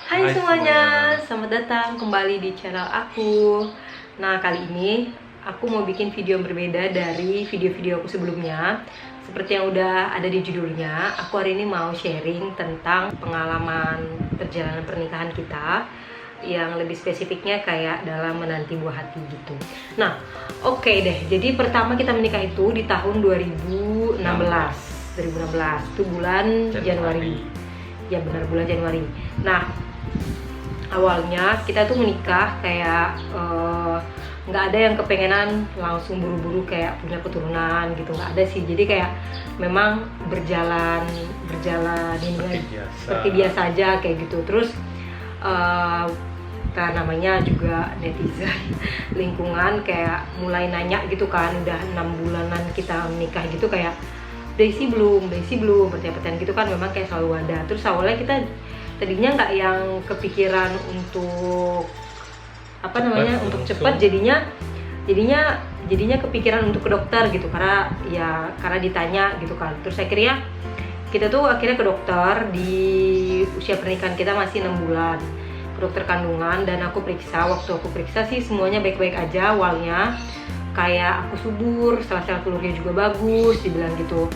Hai semuanya, selamat datang kembali di channel aku. Nah, kali ini aku mau bikin video yang berbeda dari video-video aku sebelumnya. Seperti yang udah ada di judulnya, aku hari ini mau sharing tentang pengalaman perjalanan pernikahan kita, yang lebih spesifiknya kayak dalam menanti buah hati gitu. Nah, oke deh. Jadi pertama kita menikah itu di tahun 2016. 2016 itu bulan Januari. Ya benar, bulan Januari. Nah, awalnya kita tuh menikah kayak nggak ada yang kepengenan langsung buru-buru kayak punya keturunan gitu, nggak ada sih. Jadi kayak memang berjalan seperti biasa aja kayak gitu. Terus karena namanya juga netizen, lingkungan kayak mulai nanya gitu kan, udah 6 bulanan kita menikah gitu, kayak Daisy belum, pertanyaan gitu kan, memang kayak selalu ada. Terus awalnya kita tadinya nggak yang kepikiran untuk untuk cepat, jadinya kepikiran untuk ke dokter gitu, karena ditanya gitu kan. Terus akhirnya kita tuh ke dokter di usia pernikahan kita masih 6 bulan, ke dokter kandungan. Dan waktu aku periksa sih semuanya baik-baik aja awalnya, kayak aku subur, sel-sel telurnya juga bagus, dibilang gitu.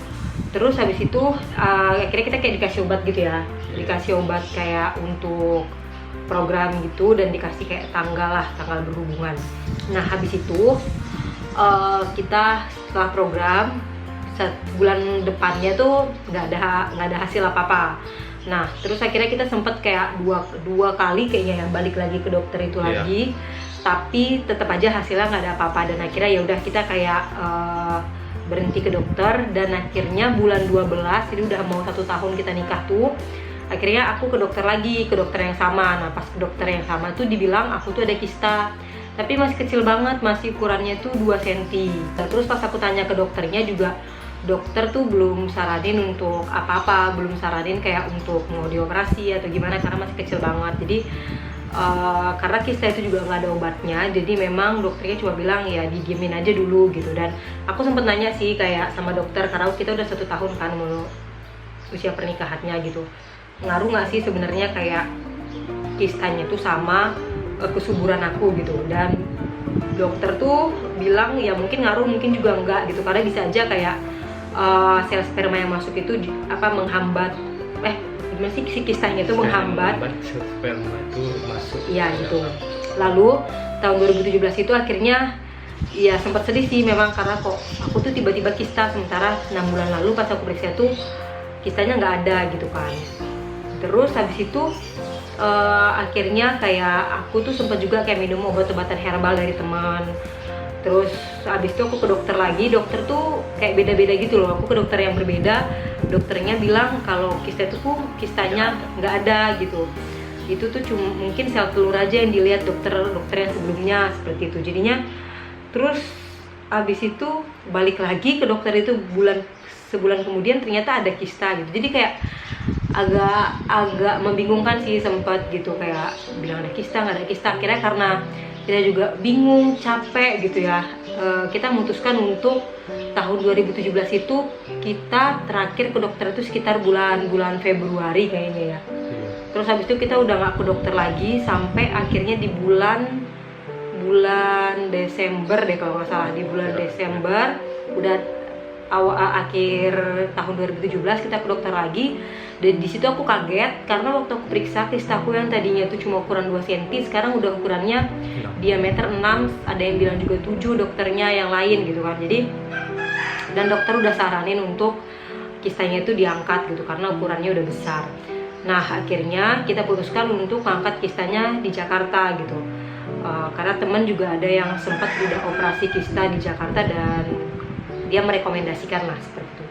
Terus habis itu akhirnya kita kayak dikasih obat gitu ya, dikasih obat kayak untuk program gitu, dan dikasih kayak tanggal berhubungan. Nah habis itu kita setelah program, bulan depannya tuh nggak ada hasil apa-apa. Nah terus akhirnya kita sempet kayak dua kali kayaknya ya balik lagi ke dokter itu lagi, tapi tetap aja hasilnya nggak ada apa-apa. Dan akhirnya ya udah kita kayak berhenti ke dokter. Dan akhirnya bulan 12, jadi udah mau 1 tahun kita nikah tuh, akhirnya aku ke dokter lagi, ke dokter yang sama. Nah pas ke dokter yang sama tuh dibilang aku tuh ada kista, tapi masih kecil banget, masih ukurannya tuh 2 cm. Nah, terus pas aku tanya ke dokternya juga, dokter tuh belum saranin untuk apa-apa, belum saranin kayak untuk mau dioperasi atau gimana, karena masih kecil banget. Jadi karena kista itu juga nggak ada obatnya, jadi memang dokternya cuma bilang ya didiemin aja dulu gitu. Dan aku sempet nanya sih kayak sama dokter, karena kita udah 1 tahun kan mau usia pernikahannya gitu, ngaruh nggak sih sebenarnya kayak kistanya tuh sama kesuburan aku gitu. Dan dokter tuh bilang ya mungkin ngaruh, mungkin juga enggak gitu, karena bisa aja kayak sel sperma yang masuk itu menghambat masih si kistanya itu menghambat sel sperma itu masuk. Iya gitu. Lalu tahun 2017 itu akhirnya ya sempat sedih sih memang, karena kok aku tuh tiba-tiba kista, sementara 6 bulan lalu pas aku periksa tuh kistanya nggak ada gitu kan. Terus habis itu akhirnya kayak aku tuh sempat juga kayak minum obat-obatan herbal dari teman. Terus habis itu aku ke dokter lagi, dokter tuh kayak beda-beda gitu loh. Aku ke dokter yang berbeda, dokternya bilang kalau kistanya nggak ada gitu. Itu tuh cuma mungkin sel telur aja yang dilihat dokter yang sebelumnya, seperti itu. Jadinya terus habis itu balik lagi ke dokter itu sebulan kemudian ternyata ada kista gitu. Jadi kayak agak membingungkan sih, sempat gitu kayak bilang ada kista, nggak ada kista. Akhirnya karena kita juga bingung, capek gitu ya, kita memutuskan untuk tahun 2017 itu kita terakhir ke dokter itu sekitar bulan Februari kayaknya ya. Terus habis itu kita udah nggak ke dokter lagi sampai akhirnya di bulan Desember deh kalau nggak salah. Di bulan Desember udah akhir tahun 2017 kita ke dokter lagi. Dan di situ aku kaget karena waktu aku periksa kistaku yang tadinya itu cuma ukuran 2 cm, sekarang udah ukurannya diameter 6, ada yang bilang juga 7 dokternya yang lain gitu kan. Jadi dan dokter udah saranin untuk kistanya itu diangkat gitu karena ukurannya udah besar. Nah akhirnya kita putuskan untuk angkat kistanya di Jakarta gitu, karena teman juga ada yang sempat udah operasi kista di Jakarta dan dia merekomendasikan lah seperti itu.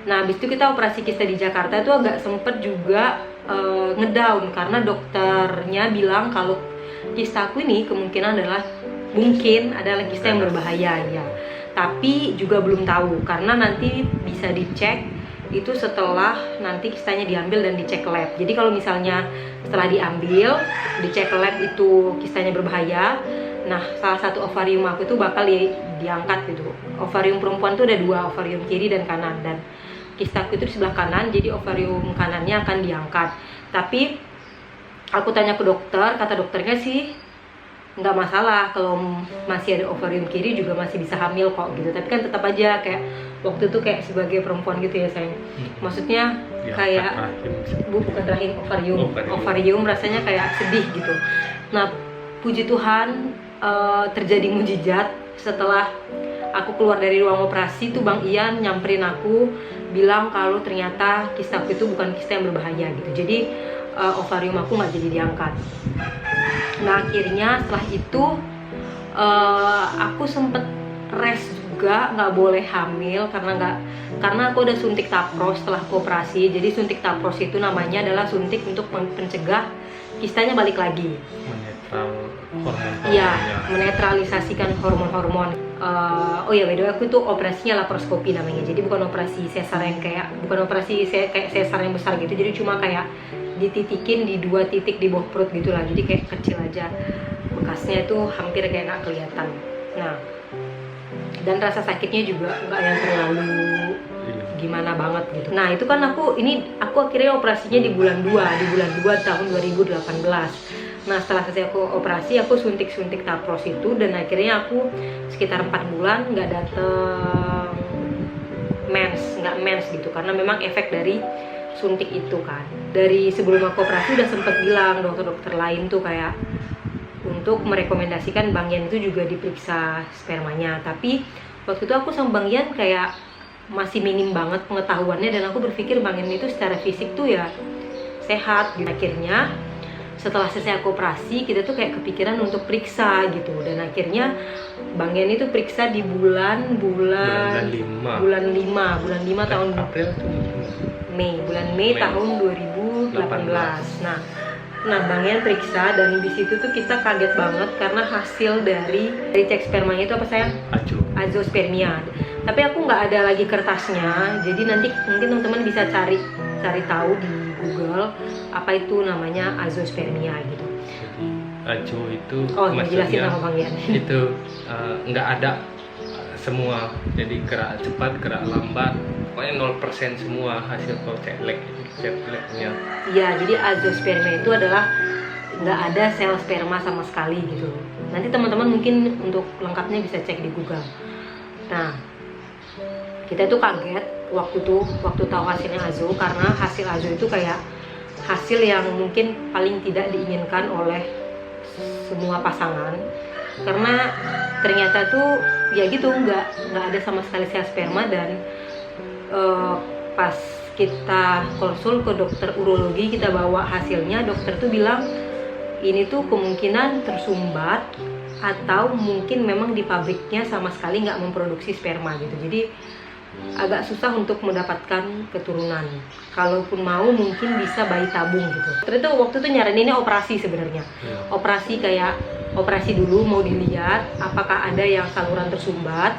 Nah habis itu kita operasi kista di Jakarta itu agak sempet juga ngedown, karena dokternya bilang kalau kistaku ini kemungkinan adalah kista yang berbahaya ya. Tapi juga belum tahu, karena nanti bisa dicek itu setelah nanti kistanya diambil dan dicek lab. Jadi kalau misalnya setelah diambil, dicek lab itu kistanya berbahaya, nah salah satu ovarium aku itu bakal diangkat gitu. Ovarium perempuan tuh ada 2, ovarium kiri dan kanan, dan kistaku itu di sebelah kanan, jadi ovarium kanannya akan diangkat. Tapi aku tanya ke dokter, kata dokternya sih nggak masalah, kalau masih ada ovarium kiri juga masih bisa hamil kok gitu. Tapi kan tetap aja kayak waktu itu kayak sebagai perempuan gitu ya sayang, maksudnya kayak bukan rahim, ovarium rasanya kayak sedih gitu. Nah puji Tuhan terjadi mujizat. Setelah aku keluar dari ruang operasi tuh Bang Ian nyamperin aku, bilang kalau ternyata kista aku itu bukan kista yang berbahaya gitu. Jadi ovarium aku nggak jadi diangkat. Nah akhirnya setelah itu aku sempet rest juga, nggak boleh hamil karena aku udah suntik tapros setelah operasi. Jadi suntik tapros itu namanya adalah suntik untuk mencegah kistanya balik lagi. Iya, menetralisasikan hormon-hormon. Oh ya, by the way, aku itu operasinya laparoskopi namanya. Jadi bukan operasi sesar yang kayak sesar yang besar gitu. Jadi cuma kayak dititikin di 2 titik di bawah perut gitu lah. Jadi kayak kecil aja. Bekasnya itu hampir kayak nggak kelihatan. Nah, dan rasa sakitnya juga nggak yang terlalu gimana banget gitu. Nah itu kan aku akhirnya operasinya di bulan 2 tahun 2018. Nah setelah selesai aku operasi, aku suntik tapros itu, dan akhirnya aku sekitar 4 bulan nggak dateng mens gitu, karena memang efek dari suntik itu kan. Dari sebelum aku operasi udah sempet bilang dokter-dokter lain tuh kayak untuk merekomendasikan Bang Ian itu juga diperiksa spermanya. Tapi waktu itu aku sama Bang Ian kayak masih minim banget pengetahuannya, dan aku berpikir Bang Ian itu secara fisik tuh ya sehat gitu. Akhirnya setelah selesai aku operasi, kita tuh kayak kepikiran untuk periksa gitu, dan akhirnya Bang Ian itu periksa di bulan 5 tahun April bulan Mei tahun 2018. Nah Bang Ian periksa, dan di situ tuh kita kaget banget karena hasil dari cek spermanya itu apa sayang? Azoospermia. Tapi aku nggak ada lagi kertasnya, jadi nanti mungkin teman-teman bisa cari tahu di Google apa itu namanya azoospermia gitu. Azo itu jelasin sama Bang Ian. Itu nggak ada semua, jadi gerak cepat, gerak lambat, pokoknya 0% semua hasil cek labnya. Iya, jadi azoospermia itu adalah nggak ada sel sperma sama sekali gitu. Nanti teman-teman mungkin untuk lengkapnya bisa cek di Google. Nah, kita tuh kaget waktu tahu hasilnya azo, karena hasil azo itu kayak hasil yang mungkin paling tidak diinginkan oleh semua pasangan, karena ternyata tuh ya gitu nggak ada sama sekali sel sperma. Dan pas kita konsul ke dokter urologi, kita bawa hasilnya, dokter tuh bilang ini tuh kemungkinan tersumbat atau mungkin memang di pabriknya sama sekali nggak memproduksi sperma gitu. Jadi agak susah untuk mendapatkan keturunan. Kalaupun mau mungkin bisa bayi tabung gitu. Ternyata waktu itu nyaraninnya operasi sebenarnya. Operasi dulu, mau dilihat apakah ada yang saluran tersumbat.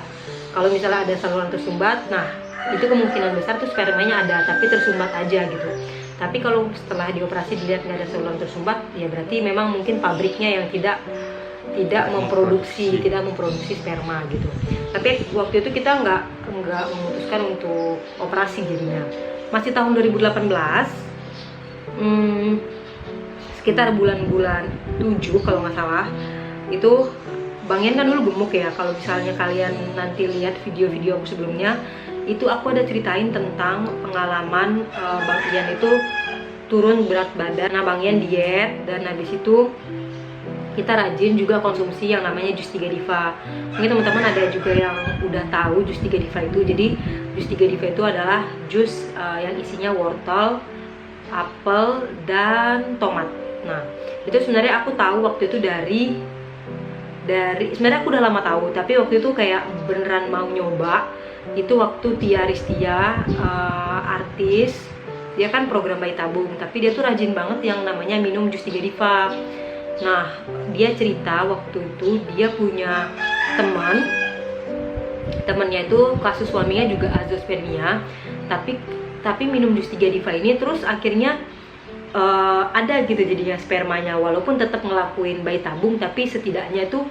Kalau misalnya ada saluran tersumbat, nah itu kemungkinan besar tuh spermanya ada, tapi tersumbat aja gitu. Tapi kalau setelah dioperasi dilihat nggak ada saluran tersumbat, ya berarti memang mungkin pabriknya yang tidak memproduksi sperma gitu. Tapi waktu itu kita nggak memutuskan untuk operasi jadinya. Masih tahun 2018, sekitar bulan 7 kalau nggak salah, itu Bang Ian kan dulu gemuk ya. Kalau misalnya kalian nanti lihat video-video aku sebelumnya, itu aku ada ceritain tentang pengalaman Bang Ian itu turun berat badan. Nah Bang Ian diet, dan habis itu kita rajin juga konsumsi yang namanya jus 3 diva. Mungkin teman-teman ada juga yang udah tahu jus 3 diva itu. Jadi jus 3 diva itu adalah jus yang isinya wortel, apel, dan tomat. Nah itu sebenarnya aku tahu waktu itu dari sebenarnya aku udah lama tahu, tapi waktu itu kayak beneran mau nyoba. Itu waktu Tia Ristia, artis, dia kan program bayi tabung, tapi dia tuh rajin banget yang namanya minum jus 3 diva. Nah, dia cerita waktu itu dia punya temannya itu kasus suaminya juga azoospermia, tapi minum jus 3 diva ini terus akhirnya ada gitu jadinya spermanya, walaupun tetap ngelakuin bayi tabung, tapi setidaknya itu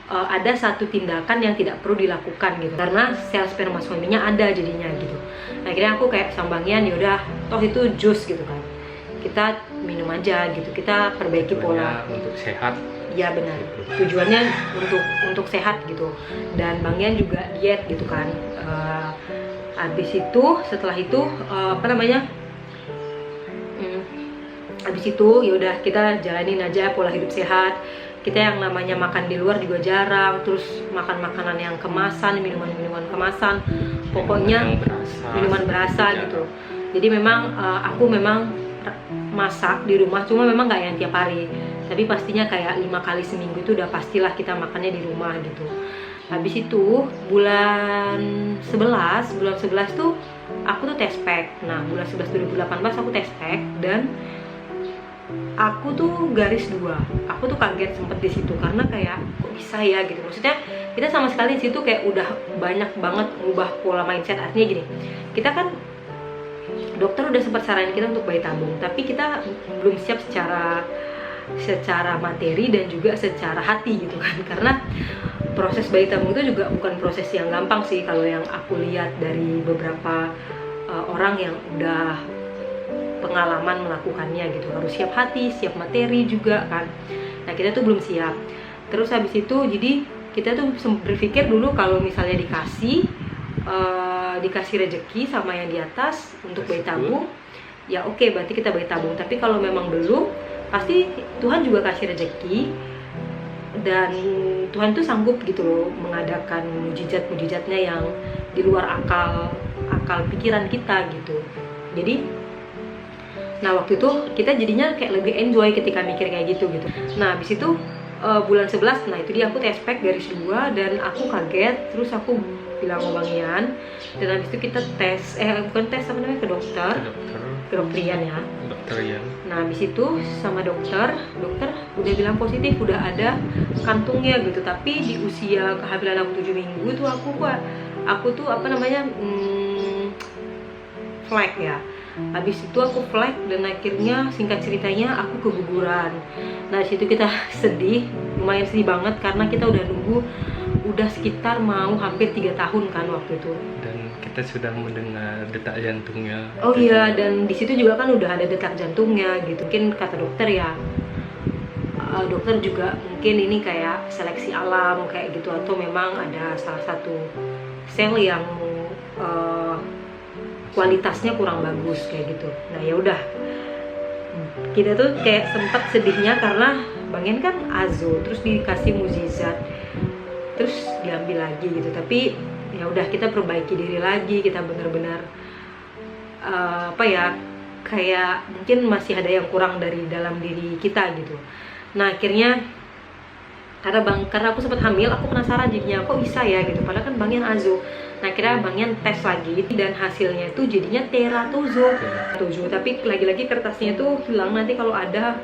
ada satu tindakan yang tidak perlu dilakukan gitu, karena sel sperma suaminya ada jadinya gitu. Nah, akhirnya aku kayak sama Bang Ian, yaudah toh itu jus gitu kan, kita minum aja gitu, kita perbaiki pola. Untuk sehat. Ya benar, tujuannya untuk sehat gitu. Dan Bang Ian juga diet gitu kan. Habis itu setelah itu habis itu ya udah kita jalanin aja pola hidup sehat. Kita yang namanya makan di luar juga jarang, terus makan makanan yang kemasan, minuman kemasan, pokoknya minuman berasa gitu. Jadi memang aku memang masak di rumah, cuma memang nggak yang tiap hari, tapi pastinya kayak 5 kali seminggu itu udah pastilah kita makannya di rumah gitu. Habis itu bulan 11 tuh aku tuh tes pack. Nah bulan 11 2018 aku tes pack dan aku tuh garis 2. Aku tuh kaget sempet di situ karena kayak kok bisa ya gitu. Maksudnya kita sama sekali di situ kayak udah banyak banget ngubah pola mindset. Artinya gini, kita kan dokter udah sempat saranin kita untuk bayi tabung, tapi kita belum siap secara materi dan juga secara hati gitu kan. Karena proses bayi tabung itu juga bukan proses yang gampang sih kalau yang aku lihat dari beberapa orang yang udah pengalaman melakukannya gitu. Harus siap hati, siap materi juga kan. Nah kita tuh belum siap. Terus habis itu jadi kita tuh berpikir dulu kalau misalnya dikasih rezeki sama yang di atas untuk bayi tabung, ya oke, berarti kita bayi tabung. Tapi kalau memang belum, pasti Tuhan juga kasih rezeki dan Tuhan tuh sanggup gitu loh mengadakan mujizat-mujizatnya yang di luar akal pikiran kita gitu. Jadi nah waktu itu kita jadinya kayak lebih enjoy ketika mikir kayak gitu. Nah habis itu bulan 11, nah itu dia aku tes pack garis 2 dan aku kaget. Terus aku bilang sama Bang Ian, dan habis itu kita tes bukan tes apa namanya, ke dokter Ian ya. Dokter Ian. Nah habis itu sama dokter udah bilang positif, udah ada kantungnya gitu. Tapi di usia kehamilan aku 7 minggu itu aku tuh apa namanya flag ya. Habis itu aku flag dan akhirnya singkat ceritanya aku keguguran. Nah disitu kita sedih, lumayan sedih banget karena kita udah nunggu udah sekitar mau hampir 3 tahun kan waktu itu. Dan kita sudah mendengar detak jantungnya. Oh iya, dan di situ juga kan udah ada detak jantungnya gitu. Mungkin kata dokter ya, dokter juga mungkin ini kayak seleksi alam kayak gitu, atau memang ada salah satu sel yang kualitasnya kurang bagus kayak gitu. Nah ya udah, kita tuh kayak sempat sedihnya karena Bang Ian kan azo, terus dikasih mukjizat, terus diambil lagi gitu. Tapi ya udah, kita perbaiki diri lagi, kita benar-benar kayak mungkin masih ada yang kurang dari dalam diri kita gitu. Nah akhirnya karena aku sempat hamil, aku penasaran jadinya kok bisa ya gitu, padahal kan Bang Ian azo. Nah akhirnya Bang Ian tes lagi dan hasilnya itu jadinya teratozo. Tapi lagi-lagi kertasnya itu hilang, nanti kalau ada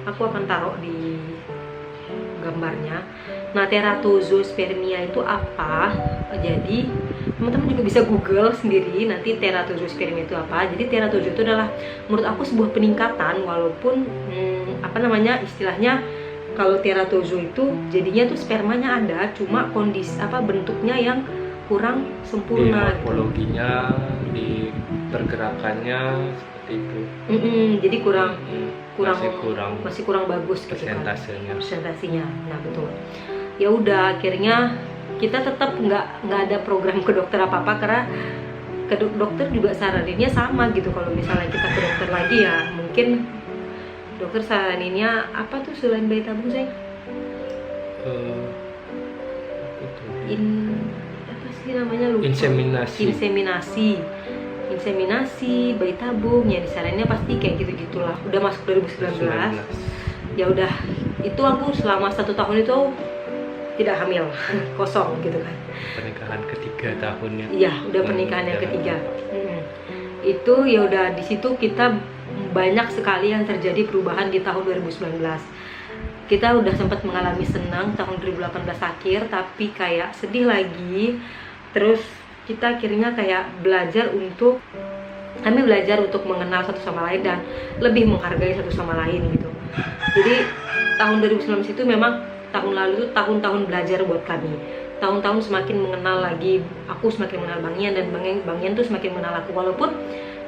aku akan taruh di gambarnya. Nah teratozospermia itu apa? Jadi teman-teman juga bisa google sendiri nanti teratozospermia itu apa. Jadi teratozo itu adalah menurut aku sebuah peningkatan, walaupun istilahnya kalau teratozo itu jadinya tuh spermanya ada, cuma kondisi bentuknya yang kurang sempurna. Di morfologinya, di pergerakannya seperti itu. Jadi masih kurang bagus presentasinya. Nah betul. Ya udah, akhirnya kita tetap nggak ada program ke dokter apa karena ke dokter juga saraninnya sama gitu. Kalau misalnya kita ke dokter lagi ya mungkin dokter saraninnya apa tuh selain bayi tabung saya? Namanya lupa. Inseminasi, bayi tabung, ya disarannya pasti kayak gitu-gitulah. Udah masuk 2019. Ya udah, itu aku selama 1 tahun itu tidak hamil, kosong gitu kan. Pernikahan ketiga tahunnya. Iya, udah pernikahan yang ketiga. Itu ya udah, di situ kita banyak sekali yang terjadi perubahan di tahun 2019. Kita udah sempat mengalami senang tahun 2018 akhir, tapi kayak sedih lagi. Terus kita akhirnya kayak belajar untuk mengenal satu sama lain dan lebih menghargai satu sama lain gitu. Jadi tahun 2019 itu memang tahun lalu itu tahun-tahun belajar buat kami. Tahun-tahun semakin mengenal lagi, aku semakin mengenal Bang Ian dan Bang Ian tuh semakin mengenal aku. Walaupun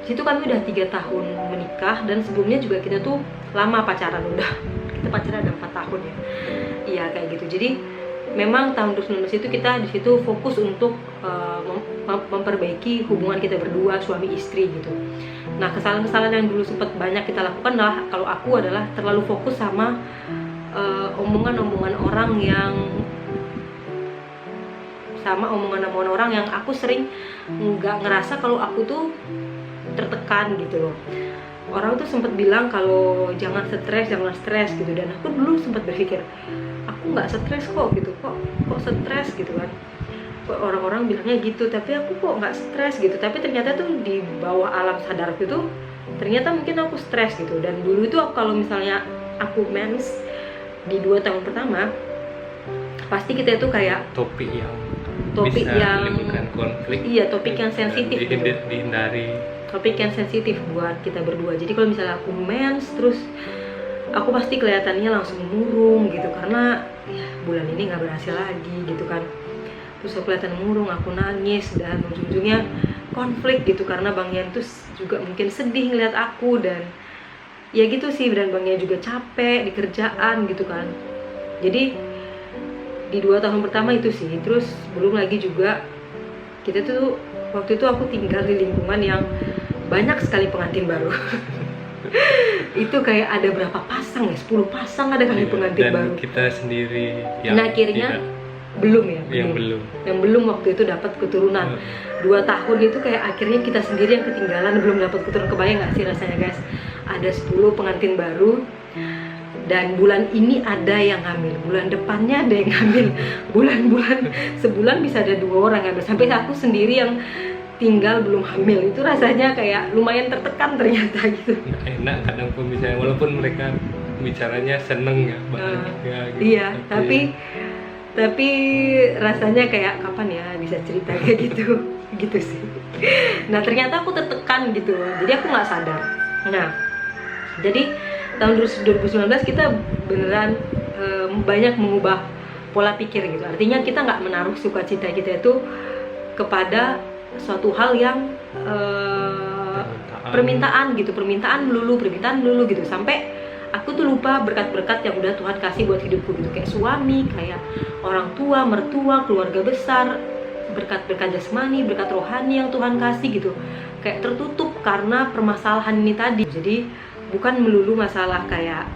situ kami udah 3 tahun menikah, dan sebelumnya juga kita tuh lama pacaran, udah kita pacaran ada 4 tahun ya. Iya kayak gitu. Jadi memang tahun 2019 itu kita di situ fokus untuk memperbaiki hubungan kita berdua suami istri gitu. Nah, kesalahan-kesalahan yang dulu sempat banyak kita lakukan adalah, kalau aku adalah terlalu fokus sama omongan-omongan orang yang aku sering nggak ngerasa kalau aku tuh tertekan gitu loh. Orang tuh sempat bilang kalau jangan stres gitu, dan aku dulu sempat berpikir aku nggak stres kok gitu, kok stres gitu kan, kok orang-orang bilangnya gitu, tapi aku kok nggak stres gitu. Tapi ternyata tuh di bawah alam sadarku tuh ternyata mungkin aku stres gitu. Dan dulu itu kalau misalnya aku mens di 2 tahun pertama, pasti kita itu kayak topik yang menimbulkan konflik, iya, topik yang sensitif gitu. Dihindari Topik yang sensitif buat kita berdua. Jadi kalau misalnya aku mens, terus aku pasti kelihatannya langsung murung gitu, karena ya bulan ini nggak berhasil lagi gitu kan. Terus aku kelihatan murung, aku nangis, dan ujung-ujungnya konflik gitu, karena Bang Yan tuh juga mungkin sedih ngeliat aku, dan ya gitu sih. Dan Bang Yan juga capek di kerjaan gitu kan. Jadi di 2 tahun pertama itu sih. Terus belum lagi juga kita tuh waktu itu aku tinggal di lingkungan yang banyak sekali pengantin baru. Itu kayak ada berapa pasang ya, 10 pasang ada kali pengantin dan baru. Kita sendiri yang nah akhirnya belum belum waktu itu dapat keturunan. 2 tahun itu kayak akhirnya kita sendiri yang ketinggalan, belum dapat keturunan. Kebayang nggak sih rasanya guys, ada 10 pengantin baru, dan bulan ini ada yang hamil, bulan depannya ada yang hamil, bulan-bulan sebulan bisa ada 2 orang yang hamil, sampai aku sendiri yang tinggal belum hamil. Itu rasanya kayak lumayan tertekan ternyata gitu. Enak kadang pun misalnya, walaupun mereka bicaranya seneng ya, bahagia gitu. Iya, tapi rasanya kayak kapan ya bisa cerita kayak gitu. Gitu sih. Nah, ternyata aku tertekan gitu, jadi aku nggak sadar. Nah, jadi tahun 2019 kita beneran banyak mengubah pola pikir gitu. Artinya kita nggak menaruh sukacita kita itu kepada suatu hal yang permintaan melulu gitu, sampai aku tuh lupa berkat-berkat yang udah Tuhan kasih buat hidupku gitu, kayak suami, kayak orang tua, mertua, keluarga besar, berkat-berkat jasmani, berkat rohani yang Tuhan kasih gitu, kayak tertutup karena permasalahan ini tadi. Jadi bukan melulu masalah kayak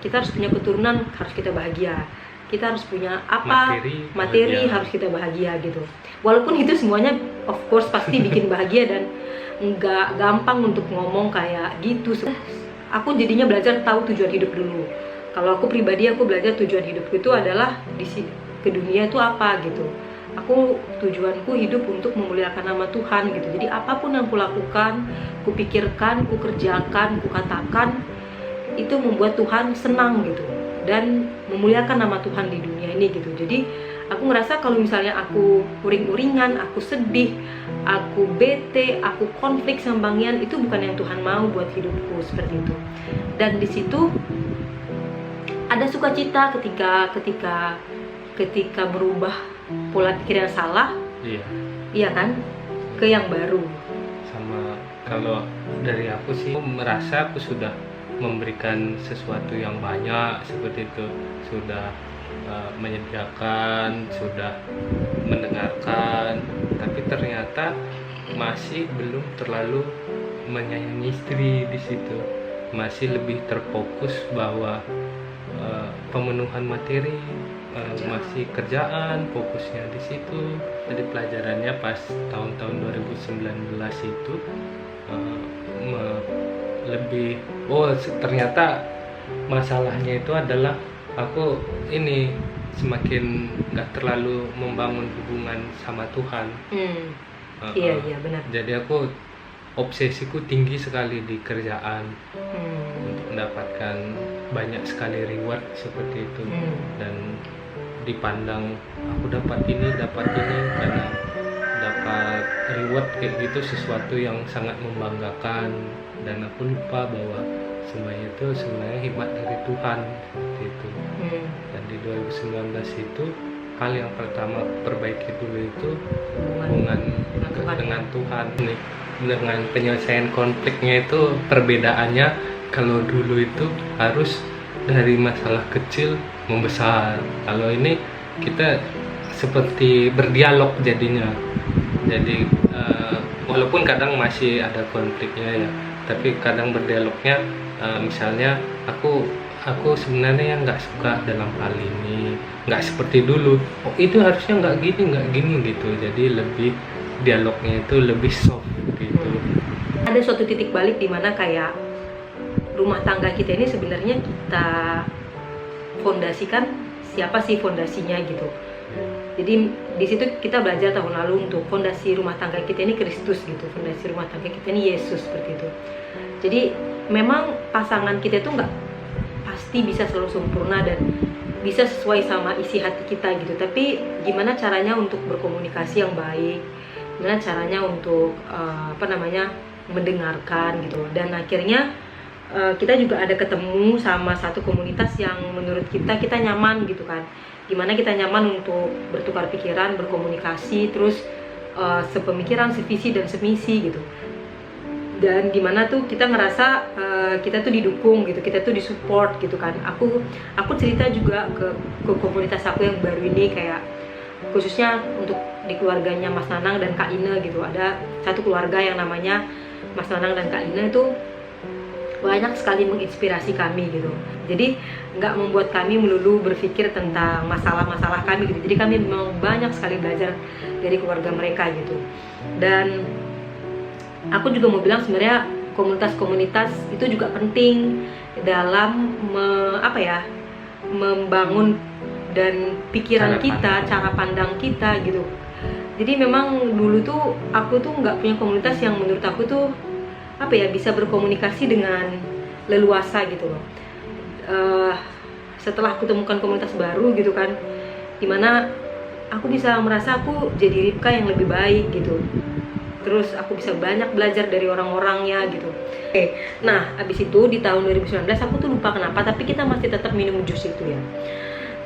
kita harus punya keturunan, harus kita bahagia, kita harus punya apa, materi harus kita bahagia gitu. Walaupun itu semuanya of course pasti bikin bahagia, dan nggak gampang untuk ngomong kayak gitu. Aku jadinya belajar tahu tujuan hidup dulu. Kalau aku pribadi, aku belajar tujuan hidupku itu adalah ke dunia itu apa gitu. Tujuanku hidup untuk memuliakan nama Tuhan gitu. Jadi apapun yang kulakukan, kupikirkan, kukerjakan, kukatakan, itu membuat Tuhan senang gitu, dan memuliakan nama Tuhan di dunia ini gitu. Jadi aku ngerasa kalau misalnya aku uring-uringan, aku sedih, aku bete, aku konflik sama Bang Yan, itu bukan yang Tuhan mau buat hidupku, seperti itu. Dan di situ ada sukacita ketika berubah pola pikir yang salah, iya kan, ke yang baru. Sama kalau dari aku sih, aku merasa aku sudah memberikan sesuatu yang banyak seperti itu, sudah menyediakan, sudah mendengarkan, tapi ternyata masih belum terlalu menyayangi istri di situ, masih lebih terfokus bahwa pemenuhan materi, masih kerjaan, fokusnya di situ. Jadi pelajarannya pas tahun-tahun 2019 itu lebih, ternyata masalahnya itu adalah aku ini semakin nggak terlalu membangun hubungan sama Tuhan. Iya benar. Jadi aku obsesiku tinggi sekali di kerjaan, untuk mendapatkan banyak sekali reward seperti itu, dan dipandang aku dapat ini karena dapat reward kayak gitu, sesuatu yang sangat membanggakan, dan aku lupa bahwa semuanya itu sebenarnya hikmat dari Tuhan seperti itu. Dan di 2019 itu hal yang pertama perbaiki dulu itu Hubungan hubungan dengan Tuhan nih. Dengan penyelesaian konfliknya itu perbedaannya, kalau dulu itu harus dari masalah kecil membesar, kalau ini kita seperti berdialog jadinya. Jadi walaupun kadang masih ada konfliknya ya, tapi kadang berdialognya, misalnya aku sebenarnya yang nggak suka dalam hal ini, nggak seperti dulu, oh itu harusnya nggak gini gitu. Jadi lebih dialognya itu lebih soft gitu. Ada suatu titik balik di mana kayak rumah tangga kita ini sebenarnya kita fondasikan siapa sih fondasinya gitu. Jadi di situ kita belajar tahun lalu untuk fondasi rumah tangga kita ini Kristus gitu, fondasi rumah tangga kita ini Yesus seperti itu. Jadi memang pasangan kita itu nggak pasti bisa selalu sempurna dan bisa sesuai sama isi hati kita gitu. Tapi gimana caranya untuk berkomunikasi yang baik, gimana caranya untuk mendengarkan gitu. Dan akhirnya kita juga ada ketemu sama satu komunitas yang menurut kita nyaman gitu kan. Gimana kita nyaman untuk bertukar pikiran, berkomunikasi, terus sepemikiran, sevisi dan semisi gitu. Dan gimana tuh kita ngerasa kita tuh didukung gitu, kita tuh disupport gitu kan. Aku cerita juga ke komunitas aku yang baru ini, kayak khususnya untuk di keluarganya Mas Nanang dan Kak Ine gitu. Ada satu keluarga yang namanya Mas Nanang dan Kak Ine itu banyak sekali menginspirasi kami gitu. Jadi nggak membuat kami melulu berpikir tentang masalah-masalah kami gitu. Jadi kami memang banyak sekali belajar dari keluarga mereka gitu. Dan aku juga mau bilang sebenarnya komunitas-komunitas itu juga penting dalam membangun dan pikiran kita, cara pandang kita gitu. Jadi memang dulu tuh aku tuh nggak punya komunitas yang menurut aku tuh bisa berkomunikasi dengan leluasa gitu loh. Setelah aku temukan komunitas baru gitu kan, dimana aku bisa merasa aku jadi Ripka yang lebih baik gitu. Terus aku bisa banyak belajar dari orang-orangnya gitu. Oke, nah abis itu di tahun 2019 aku tuh lupa kenapa, tapi kita masih tetap minum jus itu ya.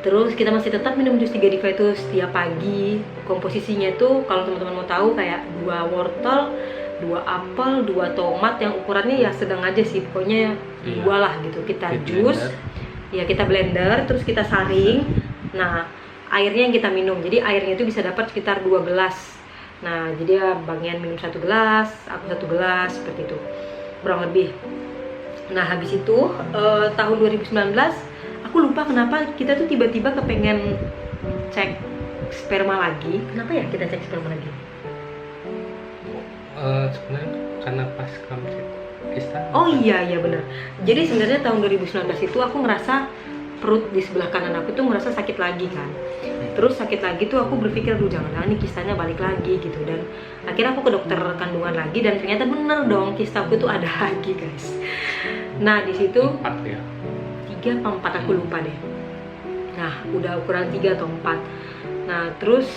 Terus kita masih tetap minum jus 3 Diva itu setiap pagi. Komposisinya itu kalau teman-teman mau tahu kayak 2 wortel, 2 apel, 2 tomat yang ukurannya ya sedang aja sih, pokoknya 2 lah gitu. Kita jus, ya kita blender, terus kita saring. Nah airnya yang kita minum, jadi airnya itu bisa dapat sekitar 2 gelas. Nah jadi ya Bang Ian minum 1 gelas, aku 1 gelas, seperti itu kurang lebih. Nah habis itu tahun 2019 aku lupa kenapa kita tuh tiba-tiba kepengen cek sperma lagi. Kenapa ya kita cek sperma lagi? Sebenarnya karena pas kamu kisah. Oh iya benar. Jadi sebenarnya tahun 2019 itu aku ngerasa perut di sebelah kanan aku tuh ngerasa sakit lagi kan. Terus sakit lagi tuh aku berpikir, duh jangan-jangan nih kistanya balik lagi gitu. Dan akhirnya aku ke dokter kandungan lagi dan ternyata bener dong, kistaku tuh ada lagi guys. Nah di situ 4 ya. 3 atau 4 aku lupa deh. Nah udah ukuran 3 atau 4. Nah terus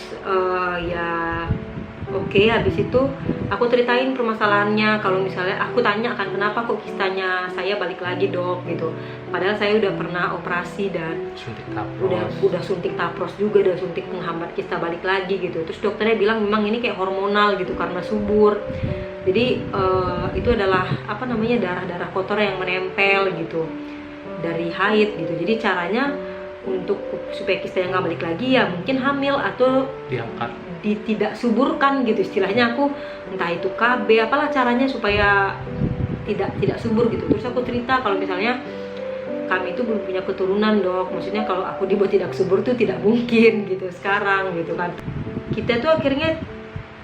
Oke, habis itu aku ceritain permasalahannya. Kalau misalnya aku tanya kan kenapa kok kistanya saya balik lagi dok gitu. Padahal saya udah pernah operasi dan suntik tapros. udah suntik tapros juga, udah suntik penghambat kista balik lagi gitu. Terus dokternya bilang memang ini kayak hormonal gitu karena subur. Jadi itu adalah darah-darah kotor yang menempel gitu dari haid gitu. Jadi caranya untuk supaya kistanya nggak balik lagi ya mungkin hamil atau diangkat, tidak suburkan gitu istilahnya. Aku entah itu KB apalah caranya supaya tidak subur gitu. Terus aku cerita kalau misalnya kami itu belum punya keturunan dok, maksudnya kalau aku dibuat tidak subur tuh tidak mungkin gitu sekarang gitu kan. Kita tuh akhirnya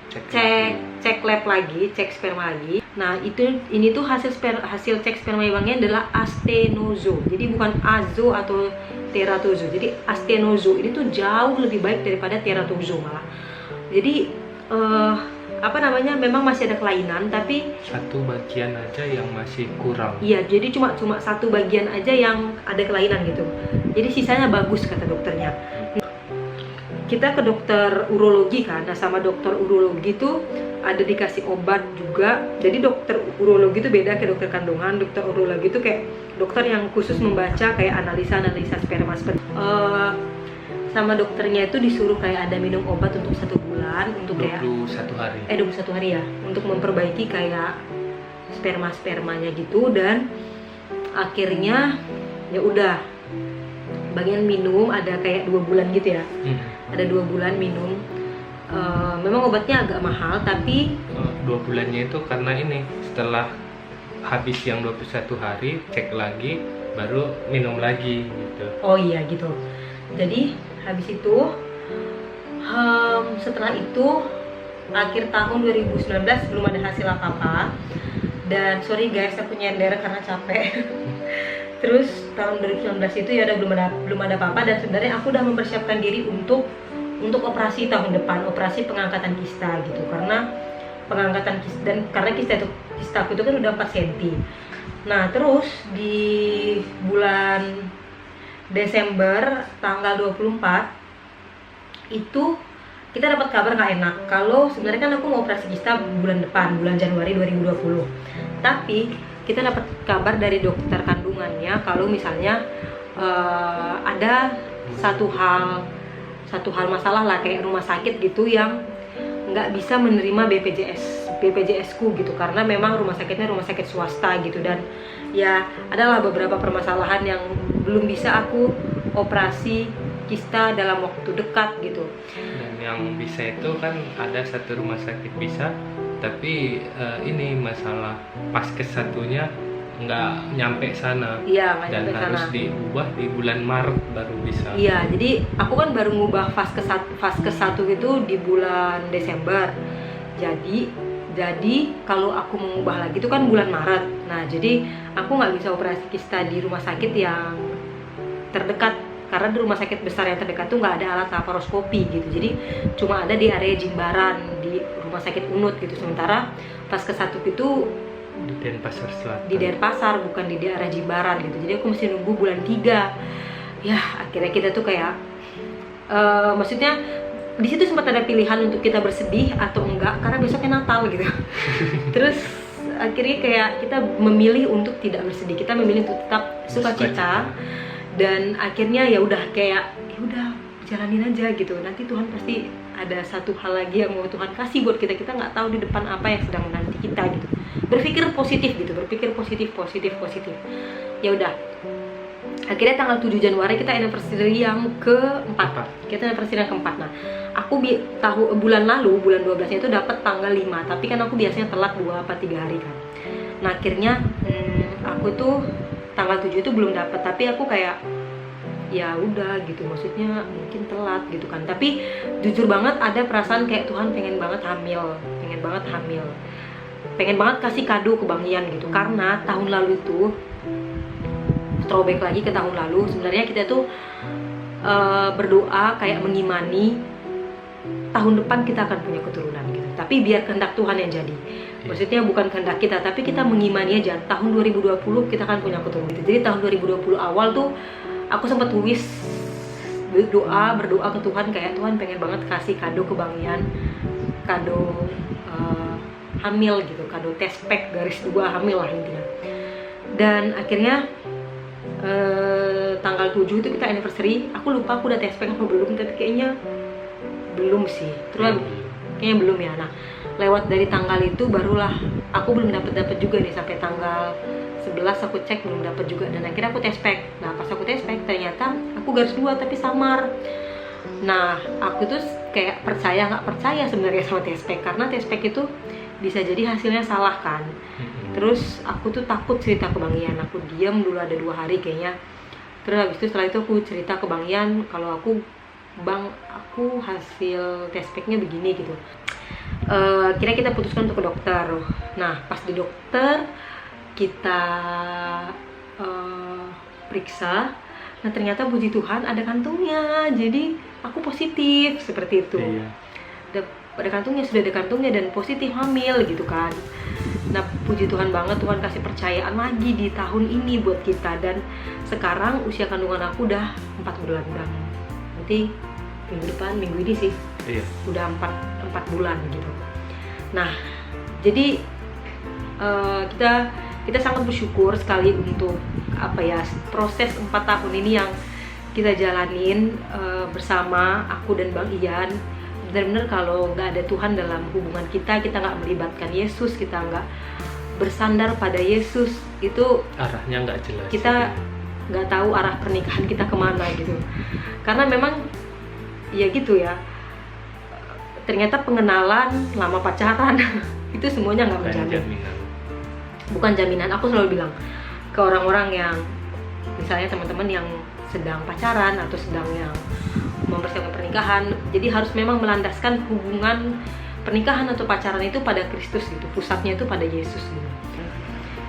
cek lab lagi, cek sperma lagi. Nah ini tuh hasil cek sperma Bang Ian adalah astenozo. Jadi bukan azo atau teratozo. Jadi astenozo ini tuh jauh lebih baik daripada teratozo malah. Jadi memang masih ada kelainan, tapi satu bagian aja yang masih kurang. Iya, jadi cuma satu bagian aja yang ada kelainan gitu. Jadi sisanya bagus kata dokternya. Kita ke dokter urologi kan, nah sama dokter urologi tuh ada dikasih obat juga. Jadi dokter urologi itu beda kayak dokter kandungan. Dokter urologi itu kayak dokter yang khusus membaca kayak analisa sperma seperti sama dokternya itu disuruh kayak ada minum obat untuk 1 bulan untuk 21 hari. 21 hari ya, untuk memperbaiki kayak spermanya gitu. Dan akhirnya ya udah, bagian minum ada kayak 2 bulan gitu ya. Ada 2 bulan minum. Memang obatnya agak mahal, tapi 2 bulannya itu karena ini setelah habis yang 21 hari cek lagi baru minum lagi gitu. oh iya gitu. Jadi habis itu setelah itu akhir tahun 2019 belum ada hasil apa-apa. Dan sorry guys, aku nyender karena capek. Terus tahun 2019 itu ya udah belum ada apa-apa, dan sebenarnya aku udah mempersiapkan diri untuk operasi tahun depan, operasi pengangkatan kista gitu. Karena pengangkatan kista, dan karena kistaku itu kan udah 4 cm. Nah, terus di bulan Desember tanggal 24 itu kita dapat kabar nggak enak kalau sebenarnya kan aku mau operasi kista bulan depan, bulan Januari 2020. Tapi kita dapat kabar dari dokter kandungannya kalau misalnya ada satu hal masalah lah, kayak rumah sakit gitu yang nggak bisa menerima BPJS ku gitu, karena memang rumah sakitnya rumah sakit swasta gitu. Dan ya adalah beberapa permasalahan yang belum bisa aku operasi kista dalam waktu dekat gitu. Dan yang bisa itu kan ada satu rumah sakit bisa, tapi ini masalah paskes satunya nggak nyampe sana. Iya, nggak dan nyampe harus sana. diubah di bulan Maret baru bisa. Iya, jadi aku kan baru ngubah fase satu itu di bulan Desember. Jadi kalau aku mengubah lagi itu kan bulan Maret. Nah, jadi aku nggak bisa operasi kista di rumah sakit yang terdekat, karena di rumah sakit besar yang terdekat tuh nggak ada alat laparoskopi gitu. Jadi cuma ada di area Jimbaran di rumah sakit Unut gitu. Sementara fase 1 itu Di Denpasar Selatan. di Denpasar, bukan di daerah Jimbaran gitu. Jadi aku mesti nunggu bulan 3. Ya akhirnya kita tuh kayak maksudnya di situ sempat ada pilihan untuk kita bersedih atau enggak, karena besoknya Natal gitu. Terus akhirnya kayak kita memilih untuk tidak bersedih, kita memilih untuk tetap sukacita. Dan akhirnya ya udah kayak ya udah jalanin aja gitu. Nanti Tuhan pasti ada satu hal lagi yang mau Tuhan kasih buat kita. Kita nggak tahu di depan apa yang sedang menanti kita gitu. Berpikir positif gitu, berpikir positif. Ya udah. Akhirnya tanggal 7 Januari kita anniversary yang keempat. Kita anniversary yang keempat. Nah, aku bulan lalu, bulan 12-nya itu dapat tanggal 5, tapi kan aku biasanya telat 2 apa 3 hari kan. Nah, akhirnya aku tuh tanggal 7 itu belum dapat, tapi aku kayak ya udah gitu, maksudnya mungkin telat gitu kan. Tapi jujur banget ada perasaan kayak Tuhan pengen banget hamil, pengen banget kasih kado ke Bang Ian gitu. Karena tahun lalu itu, throwback lagi ke tahun lalu, sebenarnya kita tuh berdoa kayak mengimani tahun depan kita akan punya keturunan gitu. Tapi biar kehendak Tuhan yang jadi. Maksudnya bukan kehendak kita, tapi kita mengimani aja tahun 2020 kita akan punya keturunan gitu. Jadi tahun 2020 awal tuh aku sempat berdoa ke Tuhan kayak Tuhan pengen banget kasih kado ke Bang Ian, kado hamil gitu, kado test pack _2 hamil lah intinya. Dan akhirnya tanggal 7 itu kita anniversary. Aku lupa aku udah test pack apa belum, tapi kayaknya belum sih. Terus kayaknya belum ya. Nah, lewat dari tanggal itu barulah aku belum dapat juga nih, sampai tanggal 11 aku cek belum dapat juga. Dan akhirnya aku test pack. Nah, pas aku test pack ternyata aku _2 tapi samar. Nah, aku tuh kayak percaya nggak percaya sebenarnya sama test pack, karena test pack itu bisa jadi hasilnya salah kan. Terus aku tuh takut cerita ke Bang Ian. Aku diam dulu ada 2 hari kayaknya. Terus habis itu setelah itu aku cerita ke Bang Ian kalau aku hasil test packnya begini gitu. Kira kita putuskan untuk ke dokter. Nah, pas di dokter kita periksa. Nah, ternyata puji Tuhan ada kantungnya. Jadi aku positif seperti itu. Iya. Ada kantungnya, sudah ada kantungnya dan positif hamil gitu kan. Nah, puji Tuhan banget, Tuhan kasih percayaan lagi di tahun ini buat kita. Dan sekarang usia kandungan aku udah 4 bulan. Nanti minggu depan, minggu ini sih, Iya. udah 4 bulan gitu. Nah, jadi kita sangat bersyukur sekali untuk proses 4 tahun ini yang kita jalanin bersama aku dan Bang Ian. Benar-benar kalau nggak ada Tuhan dalam hubungan kita nggak melibatkan Yesus, kita nggak bersandar pada Yesus, itu arahnya nggak jelas. Kita nggak tahu arah pernikahan kita kemana gitu. Karena memang ya gitu ya, ternyata pengenalan lama pacaran itu semuanya nggak menjamin. Bukan jaminan. Aku selalu bilang ke orang-orang yang misalnya teman-teman yang sedang pacaran atau sedang yang mempersiapkan pernikahan, jadi harus memang melandaskan hubungan pernikahan atau pacaran itu pada Kristus gitu, pusatnya itu pada Yesus gitu.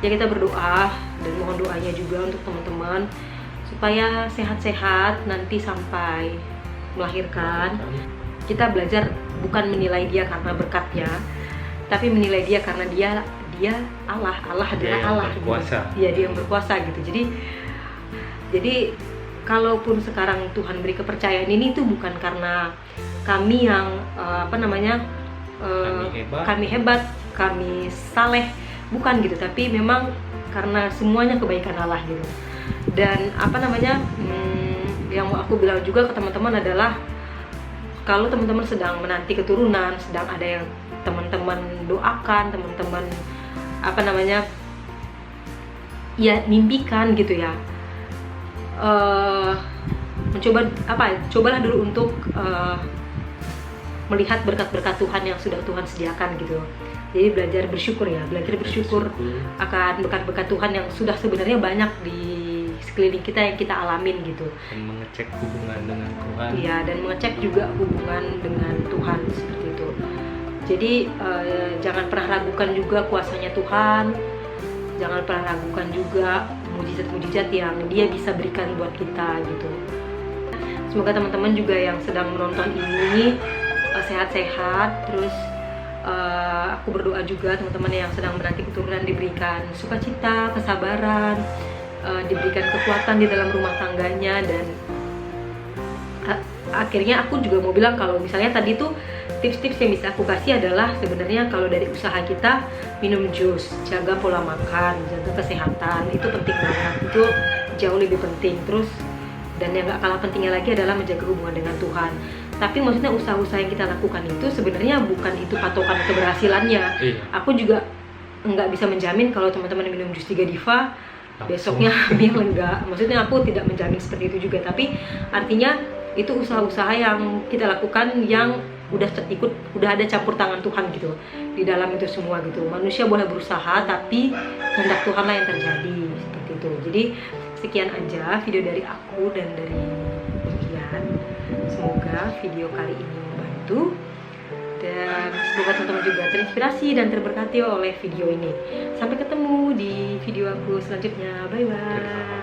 Ya kita berdoa dan mohon doanya juga untuk teman-teman supaya sehat-sehat nanti sampai melahirkan. Kita belajar bukan menilai dia karena berkatnya, tapi menilai dia karena dia Allah adalah Allah berkuasa. Gitu. Dia yang berkuasa gitu. Jadi kalaupun sekarang Tuhan beri kepercayaan ini itu bukan karena kami yang kami hebat, kami saleh, bukan gitu, tapi memang karena semuanya kebaikan Allah gitu. Dan yang mau aku bilang juga ke teman-teman adalah kalau teman-teman sedang menanti keturunan, sedang ada yang teman-teman doakan, teman-teman ya mimpikan gitu ya, cobalah dulu untuk melihat berkat-berkat Tuhan yang sudah Tuhan sediakan gitu. Jadi belajar bersyukur akan berkat-berkat Tuhan yang sudah sebenarnya banyak di sekeliling kita yang kita alamin gitu. Dan mengecek hubungan dengan Tuhan. Iya, dan mengecek juga hubungan dengan Tuhan seperti itu. Jadi jangan pernah ragukan juga kuasanya Tuhan. Jangan pernah ragukan juga mujizat-mujizat yang Dia bisa berikan buat kita gitu. Semoga teman-teman juga yang sedang menonton ini sehat-sehat. Terus aku berdoa juga teman-teman yang sedang menanti keturunan diberikan sukacita, kesabaran, diberikan kekuatan di dalam rumah tangganya. Dan akhirnya aku juga mau bilang kalau misalnya tadi tuh tips-tips yang bisa aku kasih adalah sebenarnya kalau dari usaha kita minum jus, jaga pola makan, jaga kesehatan, itu penting banget, itu jauh lebih penting. Terus dan yang gak kalah pentingnya lagi adalah menjaga hubungan dengan Tuhan. Tapi maksudnya usaha-usaha yang kita lakukan itu sebenarnya bukan itu patokan keberhasilannya. Aku juga nggak bisa menjamin kalau teman-teman minum jus 3 Diva besoknya hamil, enggak. Maksudnya aku tidak menjamin seperti itu juga, tapi artinya itu usaha-usaha yang kita lakukan yang udah ada campur tangan Tuhan gitu di dalam itu semua gitu. Manusia boleh berusaha tapi kehendak Tuhanlah yang terjadi seperti itu. Jadi sekian aja video dari aku dan dari Ian. Semoga video kali ini membantu dan semoga teman-teman juga terinspirasi dan terberkati oleh video ini. Sampai ketemu di video aku selanjutnya. Bye bye.